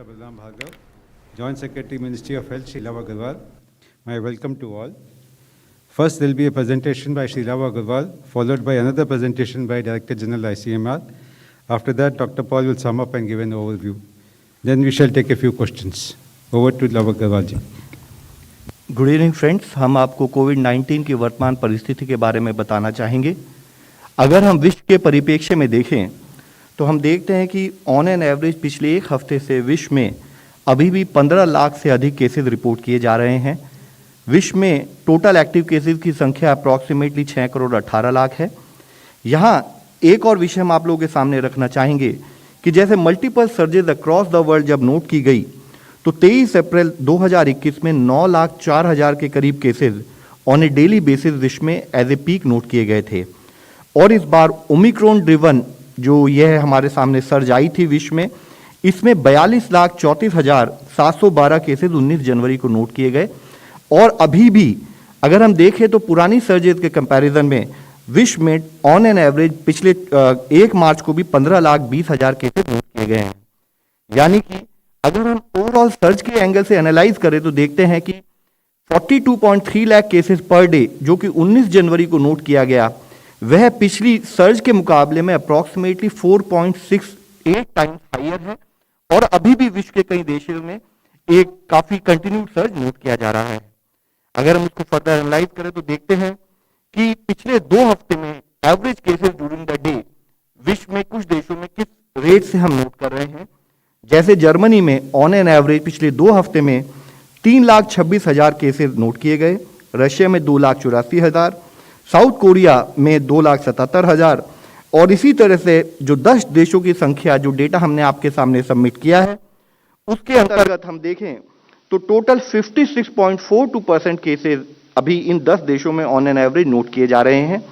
Dr. Balram Bhargav, Joint Secretary, Ministry of Health, Shri Love Agarwal. My welcome to all. First, there will be a presentation by Shri Love Agarwal, followed by another presentation by Director General ICMR. After that, Dr. Paul will sum up and give an overview. Then we shall take a few questions. Over to Love Agarwal ji. Good evening friends, हम आपको कोविड-19 की वर्तमान परिस्थिति के बारे में बताना चाहेंगे। अगर हम विश्व के परिप्रेक्ष्य में देखें तो हम देखते हैं कि ऑन एन एवरेज पिछले एक हफ्ते से विश्व में अभी भी 15 लाख से अधिक केसेस रिपोर्ट किए जा रहे हैं। विश्व में टोटल एक्टिव केसेस की संख्या अप्रॉक्सीमेटली 6 करोड़ 18 लाख है। यहाँ एक और विषय हम आप लोगों के सामने रखना चाहेंगे कि जैसे multiple surges across the world जब नोट की गई तो 23 अप्रैल 2021 में 9,04,000 के करीब cases on A daily basis विश्व में एज ए पीक नोट किए गए थे। और इस बार ओमिक्रॉन ड्रिवन जो यह हमारे सामने सर्ज आई थी विश्व में, इसमें 42,34,712 केसेस 19 जनवरी को नोट किए गए। और अभी भी अगर हम देखें तो पुरानी सर्जेस के कंपैरिजन में विश्व में ऑन एन एवरेज पिछले 1 मार्च को भी 15,20,000 केसेस नोट किए गए हैं। यानी कि अगर हम ओवरऑल सर्च के एंगल से एनालाइज करें तो देखते हैं कि 42.3 लाख केसेस पर डे जो कि 19 जनवरी को नोट किया गया, वह पिछली सर्च के मुकाबले में अप्रॉक्सीमेटली 4.68 टाइम्स हायर है। और अभी भी विश्व के कई देशों में एक काफी कंटिन्यूड सर्च नोट किया जा रहा है। अगर हम इसको फर्दर एनालाइज करें तो देखते हैं कि पिछले 2 हफ्ते में average cases during the day विश्व में कुछ देशों में किस रेट से हम नोट कर रहे हैं। जैसे जर्मनी में ऑन एन एवरेज पिछले 2 हफ्ते में 3,26,000 केसेस नोट किए गए, रशिया में 2,84,000, साउथ कोरिया में 2,77,000। और इसी तरह से जो 10 देशों की संख्या जो डेटा हमने आपके सामने सबमिट किया है उसके अंतर्गत हम देखें तो टोटल 56.42% केसेस अभी इन 10 देशों में ऑन एन एवरेज नोट किए जा रहे हैं,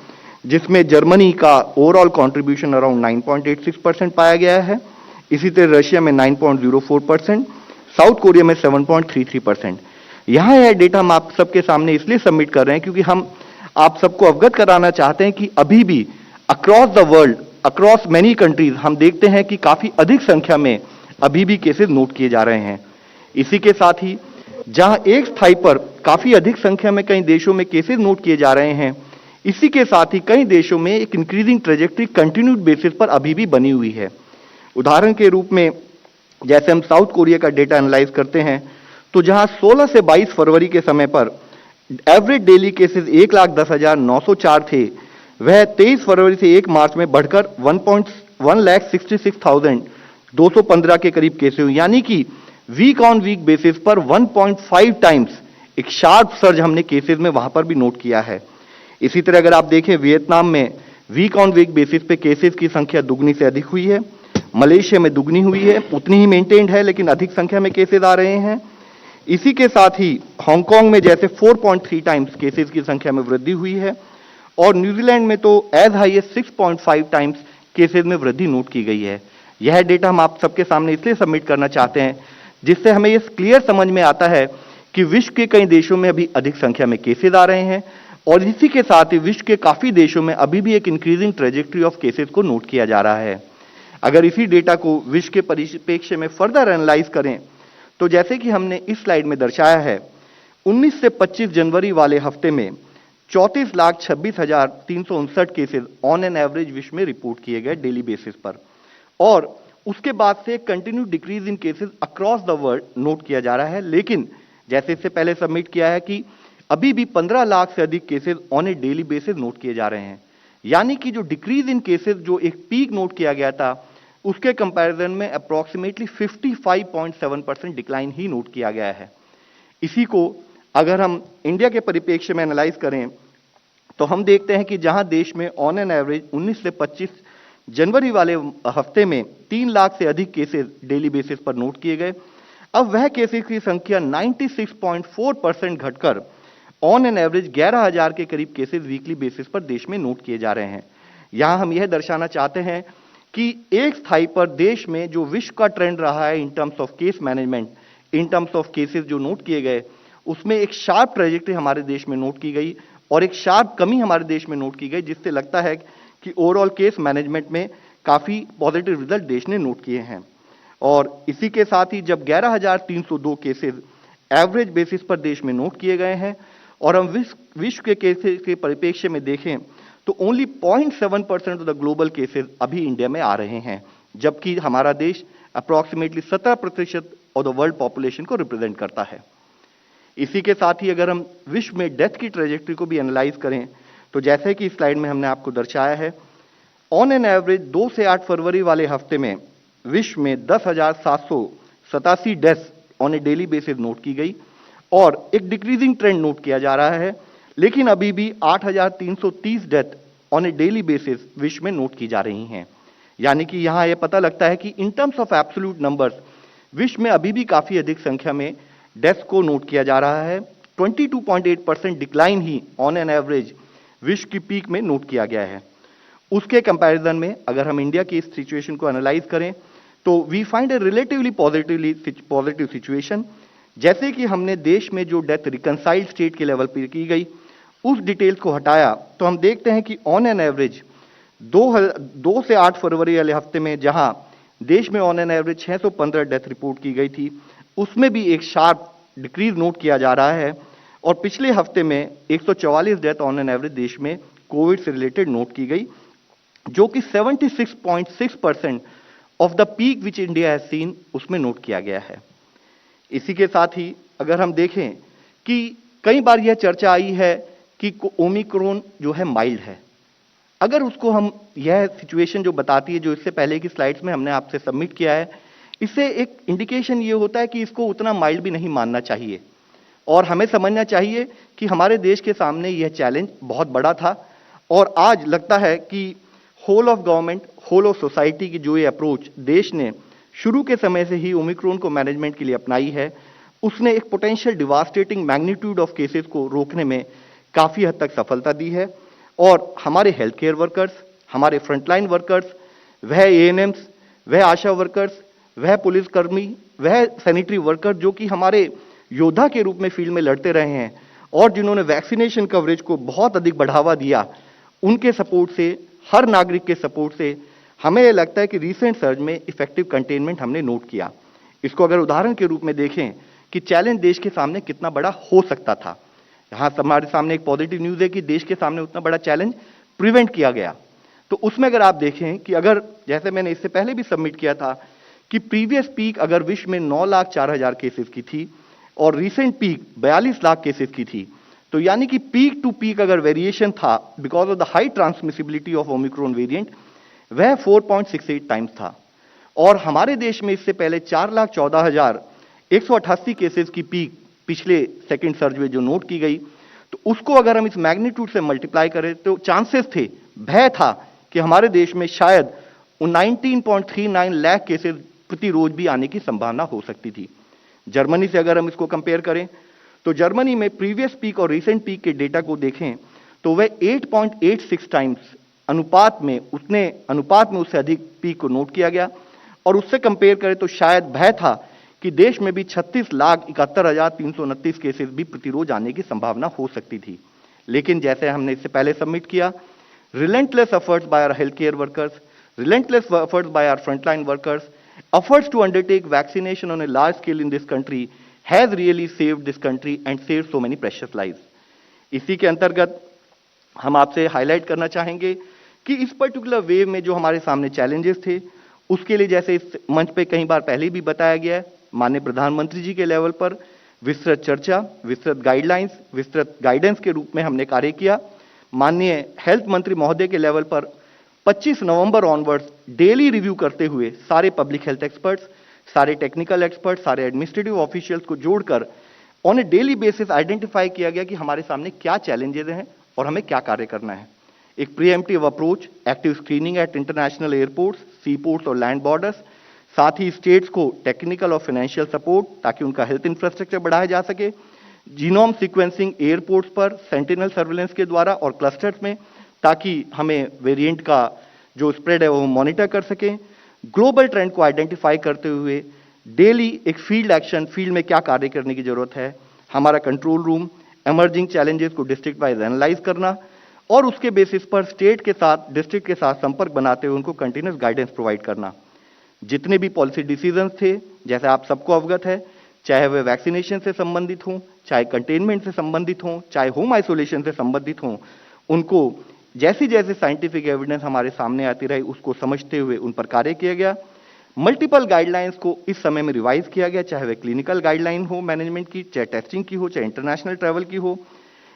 जिसमें जर्मनी का ओवरऑल कंट्रीब्यूशन अराउंड 9.86% पाया गया है। इसी तरह रशिया में 9.04%, साउथ कोरिया में 7.33%। यहाँ यह डेटा हम आप सबके सामने इसलिए सबमिट कर रहे हैं क्योंकि हम आप सबको अवगत कराना चाहते हैं कि अभी भी across the world, across many countries हम देखते हैं कि काफी अधिक संख्या में अभी भी केसेस नोट किए जा रहे हैं। इसी के साथ ही जहां एक स्थाई पर काफी अधिक संख्या में कई देशों में केसेस नोट किए जा रहे हैं, इसी के साथ ही कई देशों में एक इंक्रीजिंग ट्रेजेक्टरी कंटिन्यूड बेसिस पर अभी भी बनी हुई है। उदाहरण के रूप में जैसे हम साउथ कोरिया का डेटा एनालाइज करते हैं तो जहां 16 से 22 फरवरी के समय पर एवरेज डेली केसेस 1,10,904 थे, वह 23 फरवरी से 1 मार्च में बढ़कर 1,66,215 के करीब केसेस हुए। यानी कि वीक ऑन वीक बेसिस पर 1.5 टाइम्स एक शार्प सर्ज हमने केसेस में वहां पर भी नोट किया है। इसी तरह अगर आप देखें वियतनाम में वीक ऑन वीक बेसिस पे केसेस की संख्या दुगनी से अधिक हुई है, मलेशिया में दुगनी हुई है, उतनी ही मेंटेन्ड है लेकिन अधिक संख्या में केसेस आ रहे हैं। इसी के साथ ही हांगकांग में जैसे 4.3 टाइम्स केसेस की संख्या में वृद्धि हुई है और न्यूजीलैंड में तो as high as 6.5 times cases में वृद्धि नोट की गई है। यह डेटा हम आप सबके सामने इसलिए सबमिट करना चाहते हैं जिससे हमें ये क्लियर समझ में आता है कि विश्व के कई देशों में अभी अधिक संख्या में केसेस आ रहे हैं और इसी के साथ ही विश्व के काफी देशों में अभी भी एक इंक्रीजिंग ट्रेजेक्टरी ऑफ केसेस को नोट किया जा रहा है। अगर इसी डेटा को विश्व के परिप्रेक्ष्य में फर्दर एनालाइज करें तो जैसे कि हमने इस स्लाइड में दर्शाया है, 19 से 25 जनवरी वाले हफ्ते में 34,26,359 केसेस ऑन एन एवरेज विश्व में रिपोर्ट किए गए डेली बेसिस पर। और उसके बाद से continue decrease in cases across the world note किया जा रहा है। लेकिन जैसे इससे पहले सबमिट किया है कि अभी भी 15 लाख से अधिक cases on A daily basis note किए जा रहे हैं। यानी कि जो डिक्रीज इन केसेस जो एक पीक नोट किया गया था उसके कंपैरिजन में अप्रॉक्सीमेटली 55.7% डिक्लाइन ही नोट किया गया है। इसी को अगर हम इंडिया के परिप्रेक्ष्य में एनालाइज करें तो हम देखते हैं कि जहां देश में ऑन एन एवरेज 19 से 25 जनवरी वाले हफ्ते में 3 लाख से अधिक केसेस डेली बेसिस पर नोट किए गए, अब वह केसेस की संख्या 96.4% घटकर ऑन एन एवरेज 11,000 के करीब केसेस वीकली बेसिस पर देश में नोट किए जा रहे हैं। यहां हम यह दर्शाना चाहते हैं कि एक स्थाई पर देश में जो विश्व का ट्रेंड रहा है इन terms of case management, in terms of cases जो नोट किए गए, उसमें एक शार्प ट्रेजेक्टरी हमारे देश में नोट की गई और एक शार्प कमी हमारे देश में नोट की गई, जिससे लगता है कि ओवरऑल केस मैनेजमेंट में काफी पॉजिटिव रिजल्ट देश ने नोट किए हैं। और इसी के साथ ही जब 11,302 केसेस एवरेज बेसिस पर देश में नोट किए गए हैं और हम विश्व के केसेस के परिप्रेक्ष्य में देखें तो only 0.7% of the global cases अभी इंडिया में आ रहे हैं, जबकि हमारा देश approximately 17% of the world population को रिप्रेजेंट करता है। इसी के साथ ही अगर हम विश्व में डेथ की ट्रेजेक्टरी को भी एनालाइज करें तो जैसे कि इस स्लाइड में हमने आपको दर्शाया है, ऑन एन एवरेज 2 से 8 फरवरी वाले हफ्ते में विश्व में 10,787 deaths on A daily basis note की गई और एक डिक्रीजिंग ट्रेंड नोट किया जा रहा है, लेकिन अभी भी 8,330 death on A daily basis विश्व में नोट की जा रही हैं। यानी कि यहां यह पता लगता है कि इन टर्म्स ऑफ एब्सोल्यूट नंबर्स विश्व में अभी भी काफी अधिक संख्या में डेथ्स को नोट किया जा रहा है। 22.8% decline he on an average विश्व की पीक में नोट किया गया है। उसके कंपैरिजन में अगर हम इंडिया की इस सिचुएशन को एनालाइज करें तो we find a relatively positive situation. जैसे कि हमने देश में जो डेथ रिकंसाइल्ड स्टेट के लेवल पर की गई उस डिटेल्स को हटाया तो हम देखते हैं कि ऑन एन एवरेज 2 से 8 फरवरी वाले हफ्ते में जहां देश में on an average 615 death report की गई थी, उसमें भी एक शार्प डिक्रीज नोट किया जा रहा है और पिछले हफ्ते में 144 डेथ ऑन एन एवरेज देश में कोविड से रिलेटेड नोट की गई, जो कि 76.6% of the peak which India has seen उसमें नोट किया गया है। इसी के साथ ही अगर हम देखें कि कई बार यह चर्चा आई है कि ओमिक्रॉन जो है माइल्ड है, अगर उसको हम यह सिचुएशन जो बताती है जो इससे पहले की स्लाइड्स में हमने आपसे सबमिट किया है, इससे एक इंडिकेशन ये होता है कि इसको उतना माइल्ड भी नहीं मानना चाहिए और हमें समझना चाहिए कि हमारे देश के सामने यह चैलेंज बहुत बड़ा था और आज लगता है कि whole of government, whole of society की जो ये अप्रोच देश ने शुरू के समय से ही ओमिक्रॉन को मैनेजमेंट के लिए अपनाई है, उसने एक potential devastating magnitude of cases को रोकने में काफी हद तक सफलता दी है और हमारे हेल्थ केयर वर्कर्स, हमारे फ्रंटलाइन वर्कर्स, वह एएनएम्स, वह आशा वर्कर्स, वह पुलिसकर्मी, वह सैनिटरी वर्कर जो कि हमारे योद्धा के रूप में फील्ड में लड़ते रहे हैं और जिन्होंने वैक्सीनेशन कवरेज को बहुत अधिक बढ़ावा दिया, उनके सपोर्ट से, हर नागरिक के सपोर्ट से हमें यह लगता है कि रीसेंट सर्ज में इफेक्टिव कंटेनमेंट हमने नोट किया। इसको अगर उदाहरण के रूप में देखें कि चैलेंज देश के सामने कितना बड़ा हो सकता था, यहाँ हमारे सामने एक पॉजिटिव न्यूज है कि देश के सामने उतना बड़ा चैलेंज प्रिवेंट किया गया। तो उसमें अगर आप देखें कि अगर जैसे मैंने इससे पहले भी सबमिट किया था कि प्रीवियस पीक अगर विश्व में 9,04,000 केसेस की थी और रीसेंट पीक 42 लाख केसेस की थी, तो यानी कि पीक टू पीक अगर वेरिएशन था because of the high transmissibility of Omicron variant, वह 4.68 टाइम्स था। और हमारे देश में इससे पहले 4,14,188 केसेस की पीक पिछले सेकेंड सर्ज में जो नोट की गई, तो उसको अगर हम इस मैग्नीट्यूड से मल्टीप्लाई करें तो चांसेस थे, भय था कि हमारे देश में शायद 19.39 लाख केसेस प्रति रोज भी आने की संभावना हो सकती थी। जर्मनी से अगर हम इसको कंपेयर करें तो जर्मनी में प्रीवियस पीक और रीसेंट पीक के डेटा को देखें तो वह 8.86 टाइम्स अनुपात में उससे अधिक पीक को नोट किया गया और उससे कंपेयर करें तो शायद भय था कि देश में भी 36,71,329 केसेस भी प्रतिरोज आने की संभावना हो सकती थी। लेकिन जैसे हमने इससे पहले सबमिट किया, relentless efforts by our healthcare workers, relentless efforts by our frontline workers, efforts to undertake vaccination on a large scale in this country has really saved this country and saved so many precious lives. इसी के अंतर्गत हम आपसे highlight करना चाहेंगे कि इस particular wave में जो हमारे सामने चैलेंजेस थे, उसके लिए जैसे इस मंच पे कई बार पहले भी बताया गया है, माननीय प्रधानमंत्री जी के लेवल पर विस्तृत चर्चा, विस्तृत गाइडलाइंस, विस्तृत गाइडेंस के रूप में हमने कार्य किया। माननीय हेल्थ मंत्री महोदय के लेवल पर 25 नवंबर ऑनवर्ड्स डेली रिव्यू करते हुए सारे पब्लिक हेल्थ एक्सपर्ट्स, सारे टेक्निकल एक्सपर्ट्स, सारे एडमिनिस्ट्रेटिव ऑफिशियल्स को जोड़कर on A daily basis identify किया गया कि हमारे सामने क्या चैलेंजेस हैं और हमें क्या कार्य करना है। एक preemptive approach, active screening at international airports, sea ports और लैंड बॉर्डर्स, साथ ही स्टेट्स को टेक्निकल और फाइनेंशियल सपोर्ट ताकि उनका हेल्थ इंफ्रास्ट्रक्चर बढ़ाया जा सके, जीनोम सीक्वेंसिंग एयरपोर्ट्स पर सेंटिनल सर्विलेंस के द्वारा और क्लस्टर्स में ताकि हमें वेरिएंट का जो स्प्रेड है वो मॉनिटर कर सकें, ग्लोबल ट्रेंड को आइडेंटिफाई करते हुए डेली एक फील्ड एक्शन, फील्ड में क्या कार्य करने की जरूरत है, हमारा कंट्रोल रूम, एमर्जिंग चैलेंजेस को डिस्ट्रिक्ट वाइज एनालाइज करना और उसके बेसिस पर स्टेट के साथ, डिस्ट्रिक्ट के साथ संपर्क बनाते हुए उनको कंटिन्यूस गाइडेंस प्रोवाइड करना। जितने भी पॉलिसी डिसीजंस थे, जैसे आप सबको अवगत है, चाहे वे वैक्सीनेशन से संबंधित हों, चाहे कंटेनमेंट से संबंधित हों, चाहे होम आइसोलेशन से संबंधित हों, उनको जैसी जैसे साइंटिफिक एविडेंस हमारे सामने आती रही उसको समझते हुए उन पर कार्य किया गया। मल्टीपल गाइडलाइंस को इस समय में रिवाइज किया गया, चाहे वह क्लिनिकल गाइडलाइन हो मैनेजमेंट की, चाहे टेस्टिंग की हो, चाहे इंटरनेशनल ट्रैवल की हो।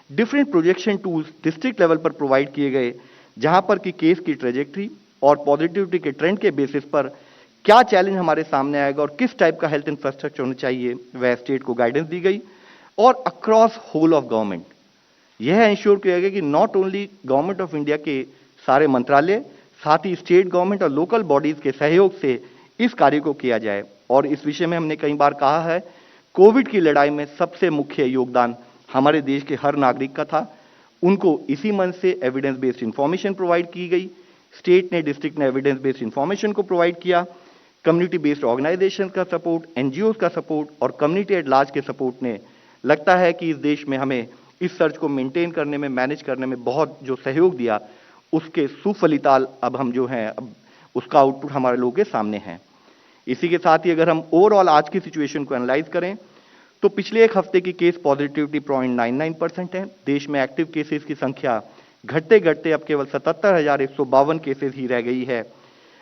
Different projection tools district level पर प्रोवाइड किए गए, जहां पर कि केस की ट्रेजेक्ट्री और पॉजिटिविटी के ट्रेंड के बेसिस पर क्या चैलेंज हमारे सामने आएगा और किस टाइप का हेल्थ इंफ्रास्ट्रक्चर होना चाहिए, वह स्टेट को गाइडेंस दी गई। और अक्रॉस होल ऑफ गवर्नमेंट यह इंश्योर किया गया कि not only government of India के सारे मंत्रालय, साथ ही स्टेट गवर्नमेंट और लोकल बॉडीज के सहयोग से इस कार्य को किया जाए। और इस विषय में हमने कई बार कहा है, कोविड की लड़ाई में सबसे मुख्य योगदान हमारे देश के हर नागरिक का था। उनको इसी मन से एविडेंस बेस्ड इंफॉर्मेशन प्रोवाइड की गई। स्टेट ने, डिस्ट्रिक्ट ने एविडेंस बेस्ड इंफॉर्मेशन को प्रोवाइड किया। कम्युनिटी बेस्ड ऑर्गेनाइजेशन का सपोर्ट, एनजीओ का सपोर्ट और कम्युनिटी एट लार्ज के सपोर्ट ने, लगता है कि इस देश में हमें इस सर्च को मेंटेन करने में, मैनेज करने में बहुत जो सहयोग दिया, उसके सुफलिताल अब हम जो हैं, अब उसका आउटपुट हमारे लोगों के सामने है। इसी के साथ ही अगर हम ओवरऑल आज की सिचुएशन को एनालाइज करें तो पिछले एक हफ्ते की केस पॉजिटिविटी 0.99% है। देश में एक्टिव केसेस की संख्या घटते घटते अब केवल 77,152 केसेस ही रह गई है।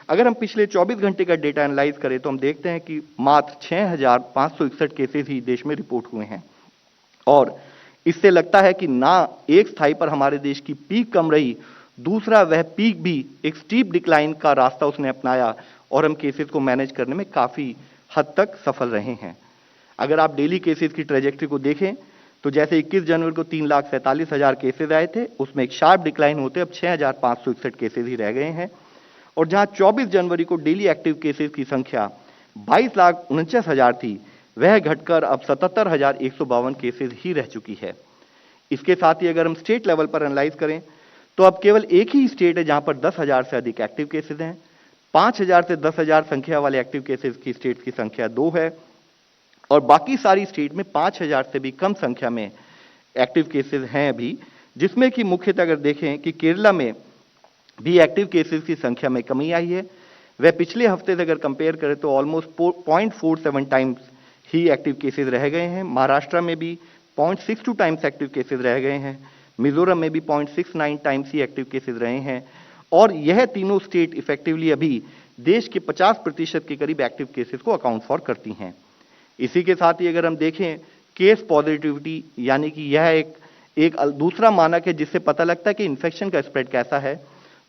अगर हम पिछले 24 घंटे का डेटा एनालाइज करें तो हम देखते हैं कि मात्र 6,561 केसेस ही देश में रिपोर्ट हुए हैं। और इससे लगता है कि ना एक स्थाई पर हमारे देश की पीक कम रही, दूसरा वह पीक भी एक स्टीप डिक्लाइन का रास्ता उसने अपनाया और हम केसेस को मैनेज करने में काफी हद तक सफल रहे हैं। अगर आप डेली केसेस की ट्रेजेक्ट्री को देखें तो जैसे 21 जनवरी को 3,47,000 केसेस आए थे, उसमें एक शार्प डिक्लाइन होते अब 6,561 केसेस ही रह गए हैं। और जहां 24 जनवरी को डेली एक्टिव केसेस की संख्या 22,49,000 थी, वह घटकर अब 77,152 केसेस ही रह चुकी है। इसके साथ ही अगर हम स्टेट लेवल पर एनालाइज करें तो अब केवल एक ही स्टेट है जहां पर 10,000 से अधिक एक्टिव केसेस हैं। 5,000 से 10,000 संख्या वाले एक्टिव केसेस की स्टेट की संख्या 2 है और बाकी सारी स्टेट में 5,000 से भी कम संख्या में एक्टिव केसेस हैं अभी, जिसमें कि मुख्यतः अगर देखें कि केरला में भी एक्टिव केसेस की संख्या में कमी आई है। वह पिछले हफ्ते से अगर कंपेयर करें तो ऑलमोस्ट 0.47 टाइम्स ही एक्टिव केसेस रह गए हैं। महाराष्ट्र में भी 0.62 टाइम्स एक्टिव केसेस रह गए हैं। मिजोरम में भी 0.69 टाइम्स ही एक्टिव केसेस रहे हैं। और यह तीनों स्टेट इफेक्टिवली अभी देश के 50% के करीब एक्टिव केसेस को अकाउंट फॉर करती हैं। इसी के साथ ही अगर हम देखें केस पॉजिटिविटी, यानी कि यह एक दूसरा मानक है जिससे पता लगता है कि इन्फेक्शन का स्प्रेड कैसा है,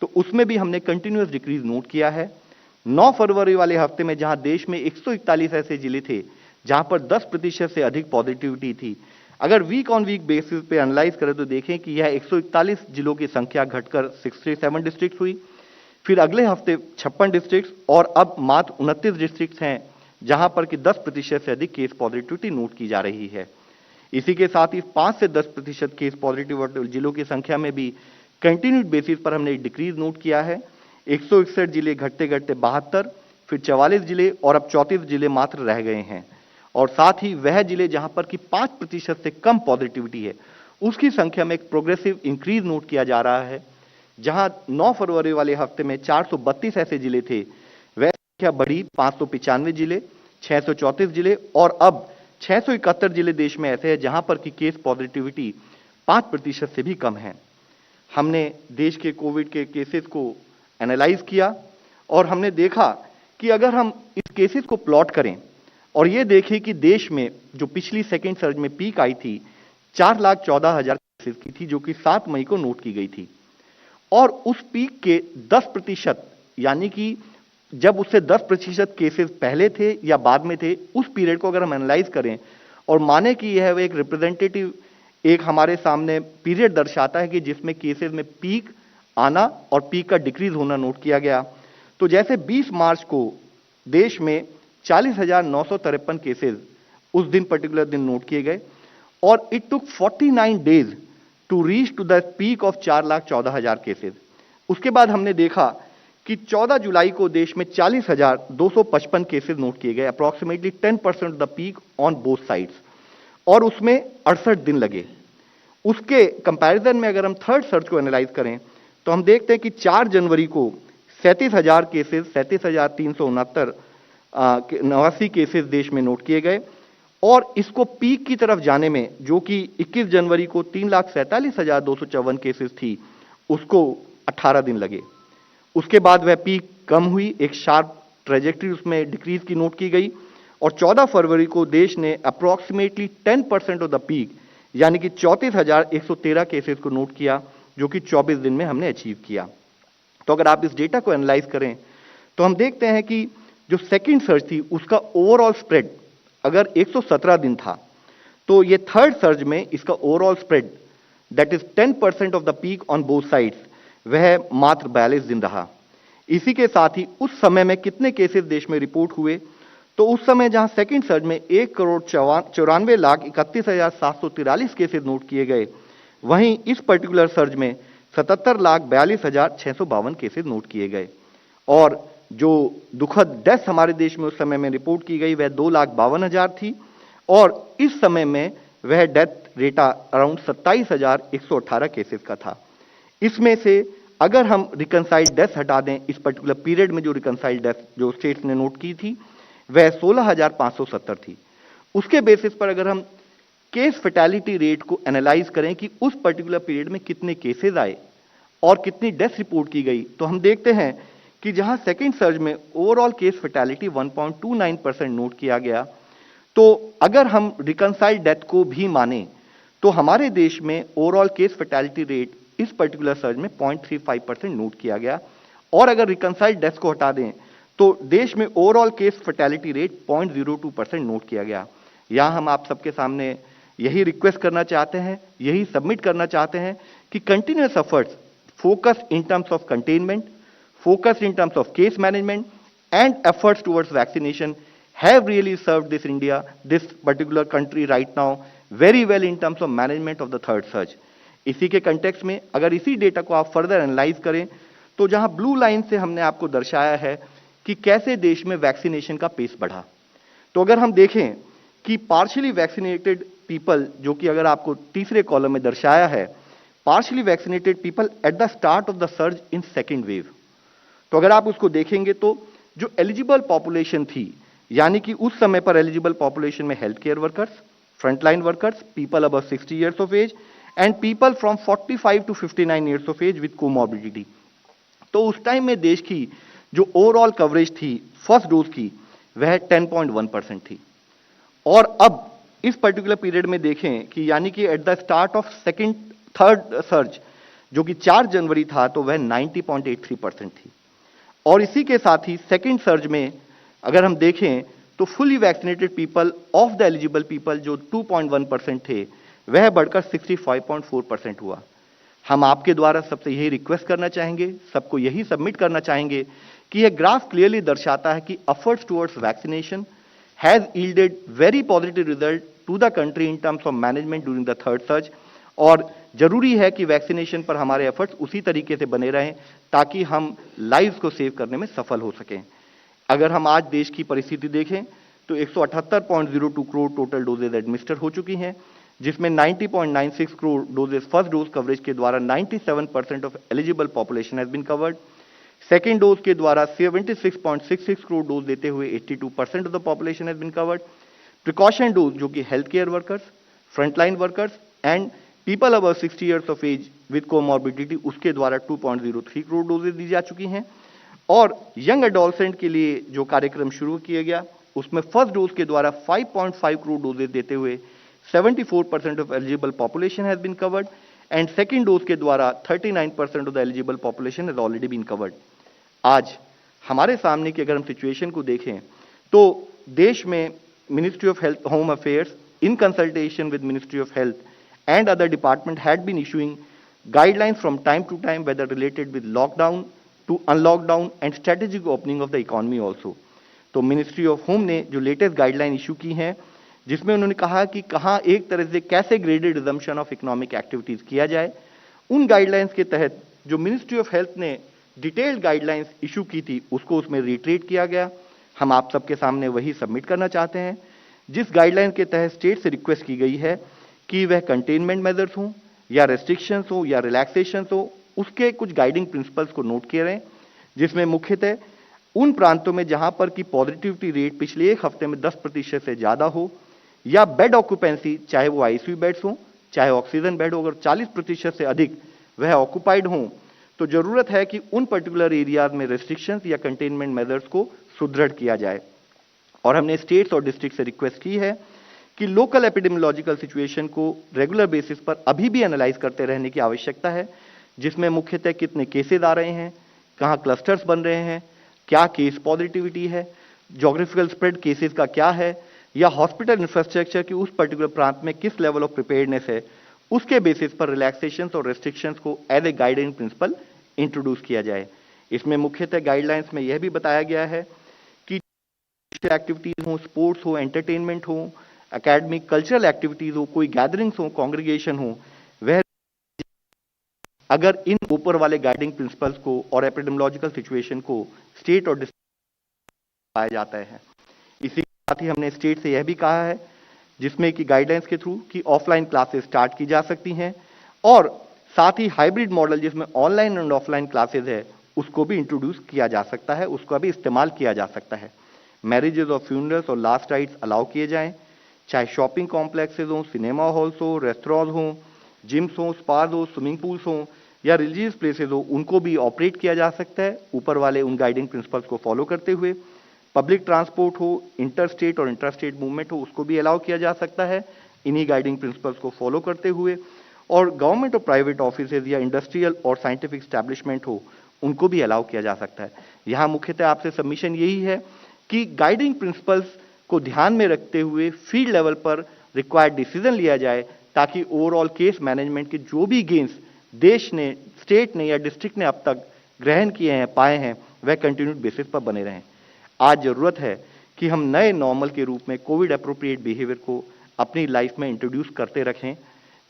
तो उसमें भी हमने कंटिन्यूअस डिक्रीज नोट किया है। 9 फरवरी वाले हफ्ते में जहां देश में 141 ऐसे जिले थे जहां पर 10% से अधिक पॉजिटिविटी थी, अगर वीक ऑन वीक बेसिस पे एनालाइज करें तो देखें कि यह 141 जिलों की संख्या घटकर 67 डिस्ट्रिक्ट हुई। फिर अगले हफ्ते 56 डिस्ट्रिक्ट और अब मात्र 29 डिस्ट्रिक्ट हैं जहां पर कि 10% से अधिक केस पॉजिटिविटी नोट की जा रही है। इसी के साथ ही 5 से 10% केस पॉजिटिव जिलों की संख्या में भी कंटिन्यूड बेसिस पर हमने एक डिक्रीज नोट किया है। 161 जिले घटते घटते 72, फिर 44 जिले और अब 34 जिले मात्र रह गए हैं। और साथ ही वह जिले जहां पर कि 5% से कम पॉजिटिविटी है, उसकी संख्या में एक प्रोग्रेसिव इंक्रीज नोट किया जा रहा है। जहां 9 फरवरी वाले हफ्ते में 432 ऐसे जिले थे, वह संख्या बढ़ी 595 जिले, 634 जिले और अब 671 जिले देश में ऐसे हैं जहां पर कि केस पॉजिटिविटी 5% से भी कम है। हमने देश के कोविड के केसेस को एनालाइज किया और हमने देखा कि अगर हम इस केसेस को प्लॉट करें और ये देखें कि देश में जो पिछली सेकेंड सर्ज में पीक आई थी 4,14,000 केसेस की थी, जो कि 7 मई को नोट की गई थी। और उस पीक के 10%, यानी कि जब उससे 10% केसेस पहले थे या बाद में थे, उस पीरियड को अगर हम एनालाइज करें और माने कि यह एक रिप्रेजेंटेटिव एक हमारे सामने पीरियड दर्शाता है कि जिसमें केसेस में पीक आना और पीक का डिक्रीज होना नोट किया गया, तो जैसे 20 मार्च को देश में 40,953 केसेस उस दिन पर्टिकुलर दिन नोट किए गए और it took 49 days to reach to the peak of 4,14,000 cases. उसके बाद हमने देखा कि 14 जुलाई को देश में 40,255 केसेस नोट किए गए, approximately 10% the peak on both sides, और उसमें 68 दिन लगे। उसके कंपैरिजन में अगर हम थर्ड सर्ज को एनालाइज करें तो हम देखते हैं कि 4 जनवरी को 37,000 केसेस, 37,369 89 केसेस देश में नोट किए गए। और इसको पीक की तरफ जाने में, जो कि 21 जनवरी को 3,47,254 केसेस थी, उसको 18 दिन लगे। उसके बाद वह पीक कम हुई, एक शार्प ट्रेजेक्टरी उसमें डिक्रीज की नोट की गई, और 14 फरवरी को देश ने अप्रोक्सीमेटली 10% ऑफ द पीक यानी कि 34,113 केसेस को नोट किया, जो कि 24 दिन में हमने अचीव किया। तो अगर आप इस डेटा को एनालाइज करें तो हम देखते हैं कि जो सेकंड सर्ज थी उसका ओवरऑल स्प्रेड अगर 117 दिन था, तो ये थर्ड सर्ज में इसका overall spread that is 10% of the peak on both sides, वह मात्र 42 दिन रहा। इसी के साथ ही उस समय में कितने केसेस देश में रिपोर्ट हुए, तो उस समय जहां सेकंड सर्ज में 1,94,31,743 केसेस नोट किए गए, वहीं इस पर्टिकुलर सर्ज में 77,42,652 केसेस नोट किए गए। और जो दुखद डेथ हमारे देश में उस समय में रिपोर्ट की गई वह 2,52,000 थी, और इस समय में वह डेथ रेटा अराउंड 27,118 केसेस का था। इसमें से अगर हम रिकनसाइल्ड डेथ हटा दें, इस पर्टिकुलर पीरियड में जो रिकनसाइल्ड डेथ जो स्टेट्स ने नोट की थी वह 16,570 थी। उसके बेसिस पर अगर हम केस फैटेलिटी रेट को एनालाइज करें कि उस पर्टिकुलर पीरियड में कितने केसेस आए और कितनी डेथ रिपोर्ट की गई, तो हम देखते हैं कि जहां सेकेंड सर्ज में ओवरऑल केस फैटेलिटी 1.29% नोट किया गया, तो अगर हम रिकनसाइल्ड डेथ को भी माने तो हमारे देश में ओवरऑल केस फैटेलिटी रेट इस पर्टिकुलर सर्ज में 0.35% नोट किया गया। और अगर रिकनसाइल्ड डेथ को हटा दें तो देश में overall case fatality rate 0.02% note किया गया। यहां हम आप सबके सामने यही रिक्वेस्ट करना चाहते हैं, यही सबमिट करना चाहते हैं कि continuous efforts focus in terms of containment, focus in terms of case management and efforts towards vaccination have really served this India, this particular country right now very well in terms of management of the third surge. इसी के context में अगर इसी data को आप further analyse करें तो जहां ब्लू लाइन से हमने आपको दर्शाया है कि कैसे देश में वैक्सीनेशन का पेस बढ़ा, तो अगर हम देखें कि पार्शियली वैक्सीनेटेड पीपल, जो कि अगर आपको तीसरे कॉलम में दर्शाया है, partially vaccinated people at the start of the surge in second wave, तो अगर आप उसको देखेंगे तो जो एलिजिबल पॉपुलेशन थी, यानी कि उस समय पर एलिजिबल पॉपुलेशन में health care workers, frontline workers, people above 60 years of age and people from 45 to 59 years of age with comorbidity, तो उस टाइम में देश की जो ओवरऑल कवरेज थी फर्स्ट डोज की वह 10.1% थी। और अब इस पर्टिकुलर पीरियड में देखें कि यानी कि at the start of third surge जो कि 4 जनवरी था, तो वह 90.83% थी। और इसी के साथ ही सेकेंड सर्ज में अगर हम देखें तो fully vaccinated people of the eligible people जो 2.1% थे, वह बढ़कर 65.4% हुआ। हम आपके द्वारा सबसे यही रिक्वेस्ट करना चाहेंगे, सबको यही सबमिट करना चाहेंगे कि यह ग्राफ क्लियरली दर्शाता है कि efforts towards vaccination has yielded very positive result to the country in terms of management during the third surge, और जरूरी है कि वैक्सीनेशन पर हमारे एफर्ट्स उसी तरीके से बने रहें ताकि हम लाइव्स को सेव करने में सफल हो सकें। अगर हम आज देश की परिस्थिति देखें तो 178.02 करोड़ टोटल डोजेज एडमिनिस्टर हो चुकी हैं, जिसमें 90.96 crore doses first dose coverage के द्वारा 97% of eligible population has been covered, second dose के द्वारा 76.66 करोड़ डोज देते हुए 82% of the population has been covered, precaution dose जो कि health care workers, frontline workers and people above 60 years of age with comorbidity उसके द्वारा 2.03 करोड़ डोजेज दी जा चुकी हैं। और यंग एडोलसेंट के लिए जो कार्यक्रम शुरू किया गया उसमें फर्स्ट डोज के द्वारा 5.5 करोड़ डोजेज देते हुए 74% of eligible population has been covered and second dose के द्वारा 39% of the eligible population has already been covered. आज हमारे सामने की अगर हम सिचुएशन को देखें तो देश में ministry of health home affairs in consultation with Ministry of Health and other department had been issuing guidelines from time to time whether related with lockdown to unlockdown and strategic opening of the economy also। तो ministry of home ने जो latest guideline issue की हैं जिसमें उन्होंने कहा कि कहाँ एक तरह से कैसे graded resumption of economic activities किया जाए, उन गाइडलाइंस के तहत जो मिनिस्ट्री ऑफ हेल्थ ने डिटेल्ड गाइडलाइंस इशू की थी उसको उसमें रिट्रीट किया गया। हम आप सबके सामने वही सबमिट करना चाहते हैं, जिस गाइडलाइन के तहत स्टेट से रिक्वेस्ट की गई है कि वह कंटेनमेंट मेजर्स हों या रेस्ट्रिक्शंस हो या रिलैक्सेशंस हो, उसके कुछ गाइडिंग प्रिंसिपल्स को नोट किए रहें, जिसमें मुख्यतः उन प्रांतों में जहां पर की पॉजिटिविटी रेट पिछले एक हफ्ते में 10% से ज्यादा हो, या बेड ऑक्यूपेंसी, चाहे वो आईसीयू बेड्स हो चाहे ऑक्सीजन बेड हो, अगर 40% से अधिक वह ऑक्यूपाइड हो, तो जरूरत है कि उन पर्टिकुलर एरियाज में रेस्ट्रिक्शंस या कंटेनमेंट मेजर्स को सुदृढ़ किया जाए। और हमने स्टेट्स और डिस्ट्रिक्ट से रिक्वेस्ट की है कि लोकल एपिडेमियोलॉजिकल सिचुएशन को रेगुलर बेसिस पर अभी भी एनालाइज करते रहने की आवश्यकता है, जिसमें मुख्यतः कितने केसेस आ रहे हैं, कहां क्लस्टर्स बन रहे हैं, क्या केस पॉजिटिविटी है, ज्योग्राफिकल स्प्रेड केसेस का क्या है, या हॉस्पिटल इंफ्रास्ट्रक्चर की उस पर्टिकुलर प्रांत में किस लेवल ऑफ प्रिपेयर्डनेस है, उसके बेसिस पर रिलैक्सेशंस और रेस्ट्रिक्शंस को as a guiding principle introduce किया जाए। इसमें मुख्यतः गाइडलाइंस में यह भी बताया गया है कि एक्टिविटीज हो, स्पोर्ट्स हो, एंटरटेनमेंट हो, एकेडमिक कल्चरल एक्टिविटीज हो, कोई गैदरिंग्स हो, कांग्रीगेशन हो, वह अगर इन ऊपर वाले गाइडिंग प्रिंसिपल्स को और एपिडेमियोलॉजिकल सिचुएशन को स्टेट और डिस्ट्रिक्ट पाया जाता है। इसी के साथ ही हमने स्टेट से यह भी कहा है, जिसमें कि गाइडलाइंस के थ्रू कि ऑफलाइन क्लासेस स्टार्ट की जा सकती हैं, और साथ ही हाइब्रिड मॉडल जिसमें ऑनलाइन एंड ऑफलाइन क्लासेस है उसको भी इंट्रोड्यूस किया जा सकता है, उसका भी इस्तेमाल किया जा सकता है। मैरिजेस और फ्यूनरल्स और लास्ट राइट्स अलाउ किए जाएं, चाहे शॉपिंग कॉम्प्लेक्सेस हो, सिनेमा हॉल्स हो, रेस्टोरेंट्स हो, जिम्स हो, स्पाज हो, स्विमिंग पूल्स हो, या रिलीजियस प्लेसेस हो, उनको भी ऑपरेट किया जा सकता है ऊपर वाले उन गाइडिंग प्रिंसिपल्स को फॉलो करते हुए। पब्लिक ट्रांसपोर्ट हो, इंटर स्टेट और इंटर स्टेट मूवमेंट हो, उसको भी अलाउ किया जा सकता है इन्हीं गाइडिंग प्रिंसिपल्स को फॉलो करते हुए। और गवर्नमेंट और प्राइवेट ऑफिसेज या इंडस्ट्रियल और साइंटिफिक स्टैब्लिशमेंट हो, उनको भी अलाउ किया जा सकता है। यहाँ मुख्यतः आपसे सबमिशन यही है कि गाइडिंग प्रिंसिपल्स को ध्यान में रखते हुए फील्ड लेवल पर रिक्वायर्ड डिसीजन लिया जाए, ताकि ओवरऑल केस मैनेजमेंट के जो भी गेन्स देश ने, स्टेट ने या डिस्ट्रिक्ट ने अब तक ग्रहण किए हैं, पाए हैं, वह कंटिन्यूड बेसिस पर बने रहें। आज जरूरत है कि हम नए नॉर्मल के रूप में कोविड अप्रोप्रिएट बिहेवियर को अपनी लाइफ में इंट्रोड्यूस करते रखें,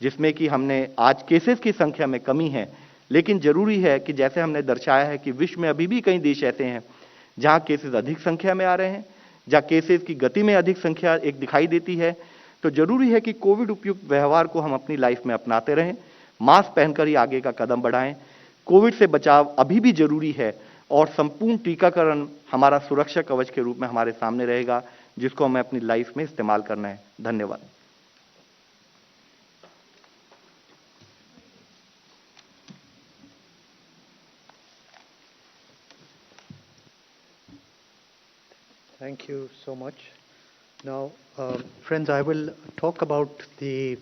जिसमें कि हमने आज केसेस की संख्या में कमी है, लेकिन जरूरी है कि जैसे हमने दर्शाया है कि विश्व में अभी भी कई देश ऐसे हैं जहां केसेस अधिक संख्या में आ रहे हैं, जहां केसेस की गति में अधिक संख्या एक दिखाई देती है, तो जरूरी है कि कोविड उपयुक्त व्यवहार को हम अपनी लाइफ में अपनाते रहें, मास्क पहनकर ही आगे का कदम बढ़ाएं। कोविड से बचाव अभी भी जरूरी है, और संपूर्ण टीकाकरण हमारा सुरक्षा कवच के रूप में हमारे सामने रहेगा, जिसको हमें अपनी लाइफ में इस्तेमाल करना है। धन्यवाद। Thank you so much. Now, friends, I will talk about the